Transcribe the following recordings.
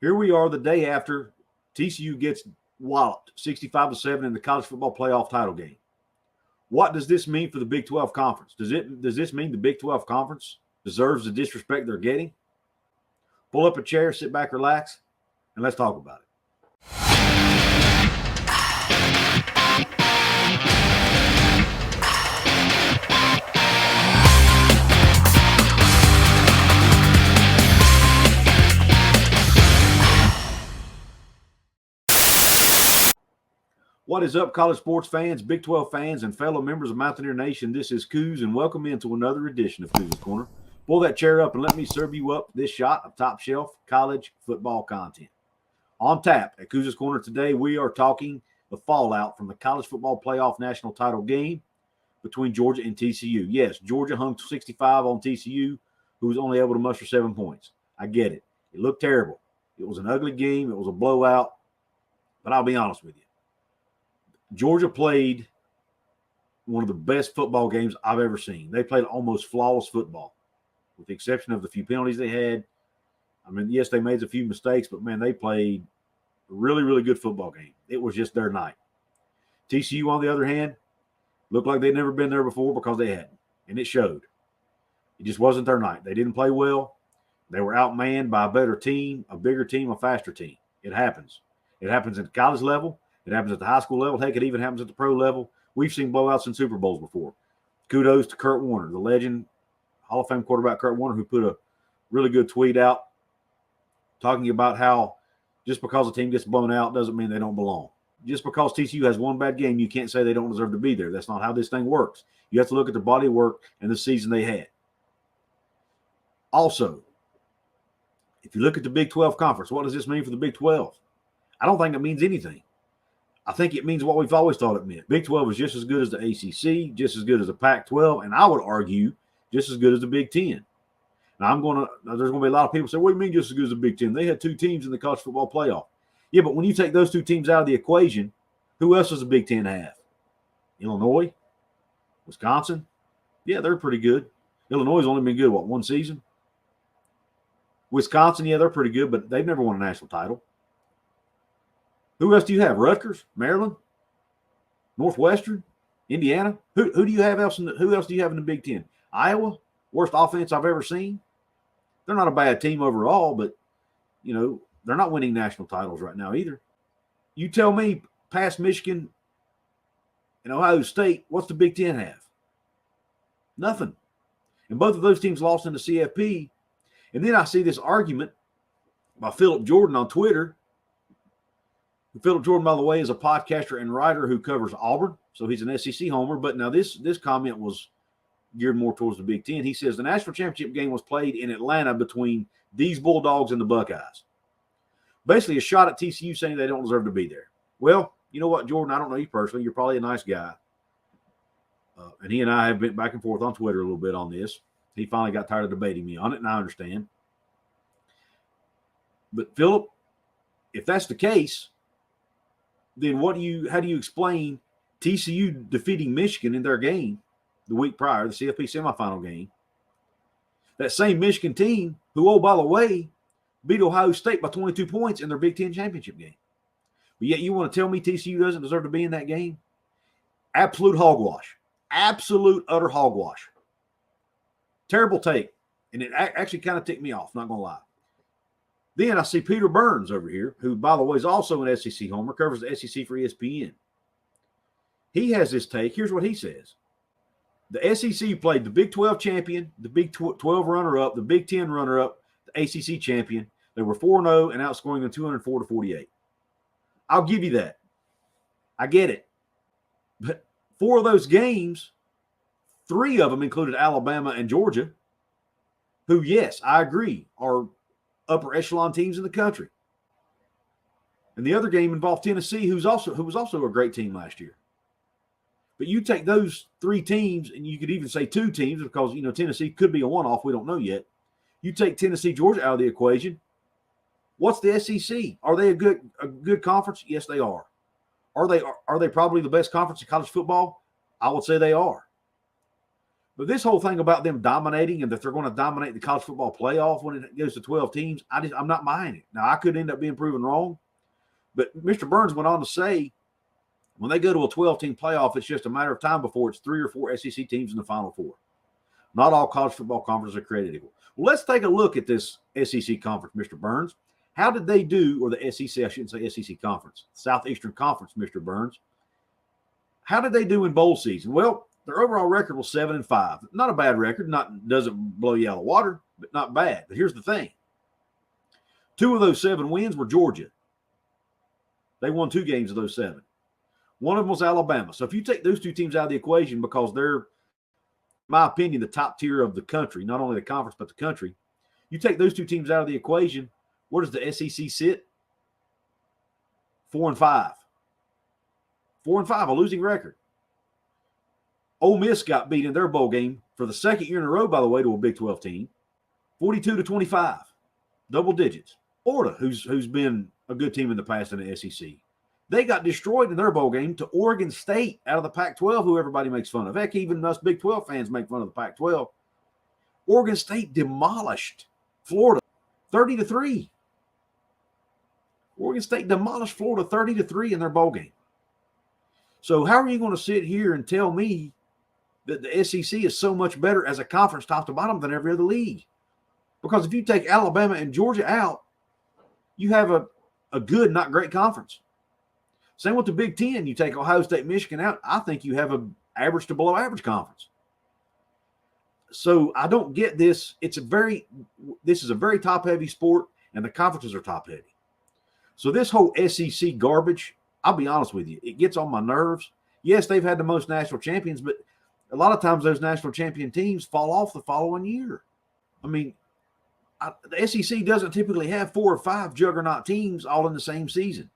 Here we are the day after TCU gets walloped 65-7 in the college football playoff title game. What does this mean for the Big 12 Conference? Does this mean the Big 12 Conference deserves the disrespect they're getting? Pull up a chair, sit back, relax, and let's talk about it. What is up, college sports fans, Big 12 fans, and fellow members of Mountaineer Nation? This is Couz, and welcome into another edition of Couz's Corner. Pull that chair up and let me serve you up this shot of top-shelf college football content. On tap at Couz's Corner today, we are talking the fallout from the college football playoff national title game between Georgia and TCU. Yes, Georgia hung 65 on TCU, who was only able to muster 7 points. I get it. It looked terrible. It was an ugly game. It was a blowout. But I'll be honest with you. Georgia played one of the best football games I've ever seen. They played almost flawless football, with the exception of the few penalties they had. I mean, yes, they made a few mistakes, but, man, they played a really, really good football game. It was just their night. TCU, on the other hand, looked like they'd never been there before because they hadn't, and it showed. It just wasn't their night. They didn't play well. They were outmanned by a better team, a bigger team, a faster team. It happens. It happens at the college level. It happens at the high school level. Heck, it even happens at the pro level. We've seen blowouts in Super Bowls before. Kudos to Kurt Warner, the legend, Hall of Fame quarterback Kurt Warner, who put a really good tweet out talking about how just because a team gets blown out doesn't mean they don't belong. Just because TCU has one bad game, you can't say they don't deserve to be there. That's not how this thing works. You have to look at the body of work and the season they had. Also, if you look at the Big 12 Conference, what does this mean for the Big 12? I don't think it means anything. I think it means what we've always thought it meant. Big 12 is just as good as the ACC, just as good as the Pac-12, and I would argue just as good as the Big 10. Now, there's going to be a lot of people say, what do you mean just as good as the Big 10? They had 2 teams in the college football playoff. Yeah, but when you take those 2 teams out of the equation, who else does the Big 10 have? Illinois? Wisconsin? Yeah, they're pretty good. Illinois has only been good, one season? Wisconsin, yeah, they're pretty good, but they've never won a national title. Who else do you have? Rutgers, Maryland, Northwestern, Indiana. Who do you have else? Who else do you have in the Big 10? Iowa, worst offense I've ever seen. They're not a bad team overall, but they're not winning national titles right now either. You tell me, past Michigan and Ohio State, what's the Big 10 have? Nothing. And both of those teams lost in the CFP. And then I see this argument by Philip Jordan on Twitter. Philip Jordan, by the way, is a podcaster and writer who covers Auburn, so he's an SEC homer. But now this comment was geared more towards the Big 10. He says the national championship game was played in Atlanta between these Bulldogs and the Buckeyes. Basically a shot at TCU saying they don't deserve to be there. Well, you know what, Jordan, I don't know you personally. You're probably a nice guy. And he and I have been back and forth on Twitter a little bit on this. He finally got tired of debating me on it, and I understand. But, Philip, if that's the case, then how do you explain TCU defeating Michigan in their game the week prior, the CFP semifinal game? That same Michigan team, who, oh, by the way, beat Ohio State by 22 points in their Big Ten championship game. But yet you want to tell me TCU doesn't deserve to be in that game? Absolute hogwash. Absolute, utter hogwash. Terrible take. And it actually kind of ticked me off, not going to lie. Then I see Peter Burns over here, who, by the way, is also an SEC homer, covers the SEC for ESPN. He has this take. Here's what he says. The SEC played the Big 12 champion, the Big 12 runner-up, the Big 10 runner-up, the ACC champion. They were 4-0 and outscoring them 204-48. I'll give you that. I get it. But 4 of those games, 3 of them included Alabama and Georgia, who, yes, I agree, are upper echelon teams in the country. And the other game involved Tennessee, who was also a great team last year. But you take those 3 teams, and you could even say 2 teams because, Tennessee could be a one-off. We don't know yet. You take Tennessee, Georgia out of the equation. What's the SEC? Are they a good conference? Yes, they are. Are they probably the best conference in college football? I would say they are. But this whole thing about them dominating and that they're going to dominate the college football playoff when it goes to 12 teams, I'm not buying it. Now, I could end up being proven wrong, but Mr. Burns went on to say when they go to a 12-team playoff, it's just a matter of time before it's 3 or 4 SEC teams in the Final Four. Not all college football conferences are created equal. Well, let's take a look at this SEC conference, Mr. Burns. How did they do, or the SEC, I shouldn't say SEC conference, Southeastern Conference, Mr. Burns. How did they do in bowl season? Well, their overall record was 7-5. Not a bad record. Doesn't blow you out of water, but not bad. But here's the thing. 2 of those 7 wins were Georgia. They won 2 games of those 7. One of them was Alabama. So if you take those 2 teams out of the equation because they're, in my opinion, the top tier of the country, not only the conference but the country, you take those 2 teams out of the equation, where does the SEC sit? 4-5. 4-5, a losing record. Ole Miss got beat in their bowl game for the second year in a row, by the way, to a Big 12 team, 42-25, double digits. Florida, who's been a good team in the past in the SEC, they got destroyed in their bowl game to Oregon State out of the Pac-12, who everybody makes fun of. Heck, even us Big 12 fans make fun of the Pac-12. Oregon State demolished Florida 30-3. Oregon State demolished Florida 30-3 in their bowl game. So how are you going to sit here and tell me that the SEC is so much better as a conference top to bottom than every other league? Because if you take Alabama and Georgia out, you have a good, not great conference. Same with the Big Ten. You take Ohio State, Michigan out, I think you have an average to below average conference. So I don't get this. This is a very top-heavy sport, and the conferences are top-heavy. So this whole SEC garbage, I'll be honest with you, it gets on my nerves. Yes, they've had the most national champions, but a lot of times those national champion teams fall off the following year. I mean, the SEC doesn't typically have 4 or 5 juggernaut teams all in the same season.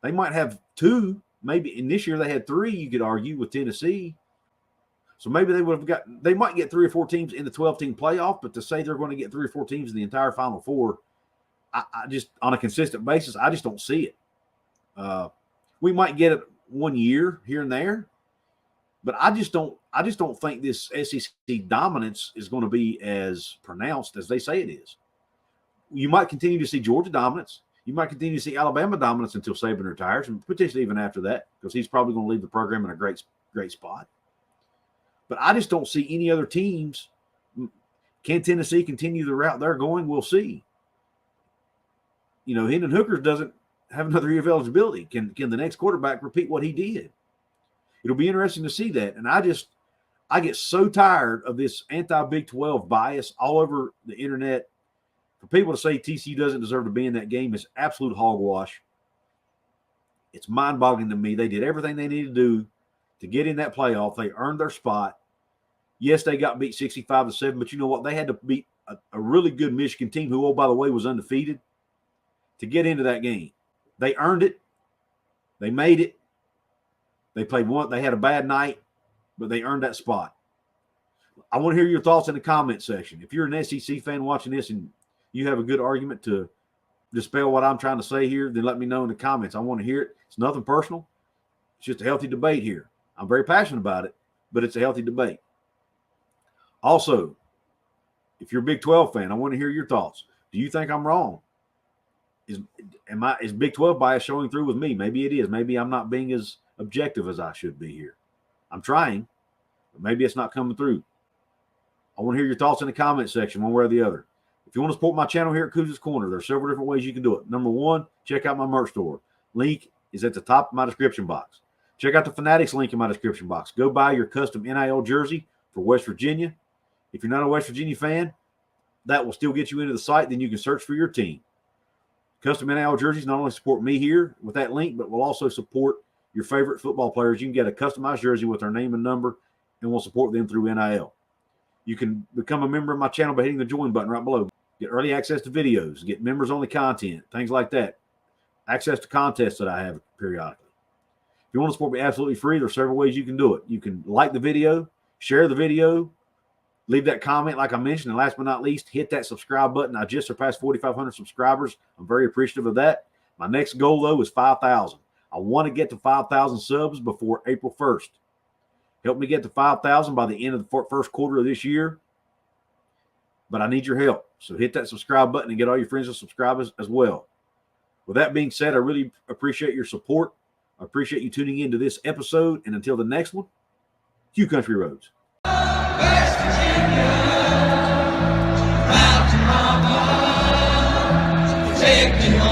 They might have 2, maybe. In this year they had 3, you could argue, with Tennessee. So maybe they might get 3 or 4 teams in the 12-team playoff, but to say they're going to get 3 or 4 teams in the entire Final Four, I just, on a consistent basis, I just don't see it. We might get it one year here and there, but I just don't think this SEC dominance is going to be as pronounced as they say it is. You might continue to see Georgia dominance. You might continue to see Alabama dominance until Saban retires, and potentially even after that, because he's probably going to leave the program in a great spot. But I just don't see any other teams. Can Tennessee continue the route they're going? We'll see. You know, Hendon Hooker doesn't have another year of eligibility. Can the next quarterback repeat what he did? It'll be interesting to see that. And I get so tired of this anti-Big 12 bias all over the internet. For people to say TCU doesn't deserve to be in that game is absolute hogwash. It's mind-boggling to me. They did everything they needed to do to get in that playoff. They earned their spot. Yes, they got beat 65-7, but you know what? They had to beat a really good Michigan team who, oh, by the way, was undefeated to get into that game. They earned it. They made it. They played one. They had a bad night, but they earned that spot. I want to hear your thoughts in the comment section. If you're an SEC fan watching this and you have a good argument to dispel what I'm trying to say here, then let me know in the comments. I want to hear it. It's nothing personal. It's just a healthy debate here. I'm very passionate about it, but it's a healthy debate. Also, if you're a Big 12 fan, I want to hear your thoughts. Do you think I'm wrong? Is Big 12 bias showing through with me? Maybe it is. Maybe I'm not being as objective as I should be here. I'm trying, but maybe it's not coming through. I want to hear your thoughts in the comment section, one way or the other. If you want to support my channel here at Couz's Corner, there are several different ways you can do it. Number one, check out my merch store. Link is at the top of my description box. Check out the Fanatics link in my description box. Go buy your custom NIL jersey for West Virginia. If you're not a West Virginia fan, that will still get you into the site. Then you can search for your team. Custom NIL jerseys not only support me here with that link, but will also support your favorite football players. You can get a customized jersey with their name and number, and we'll support them through NIL. You can become a member of my channel by hitting the join button right below. Get early access to videos, get members-only content, things like that. Access to contests that I have periodically. If you want to support me absolutely free, there are several ways you can do it. You can like the video, share the video, leave that comment like I mentioned, and last but not least, hit that subscribe button. I just surpassed 4,500 subscribers. I'm very appreciative of that. My next goal, though, is 5,000. I want to get to 5,000 subs before April 1st. Help me get to 5,000 by the end of the first quarter of this year. But I need your help. So hit that subscribe button and get all your friends to subscribe as well. With that being said, I really appreciate your support. I appreciate you tuning in to this episode. And until the next one, Q Country Roads. West Virginia, Mountain Mama, take me home.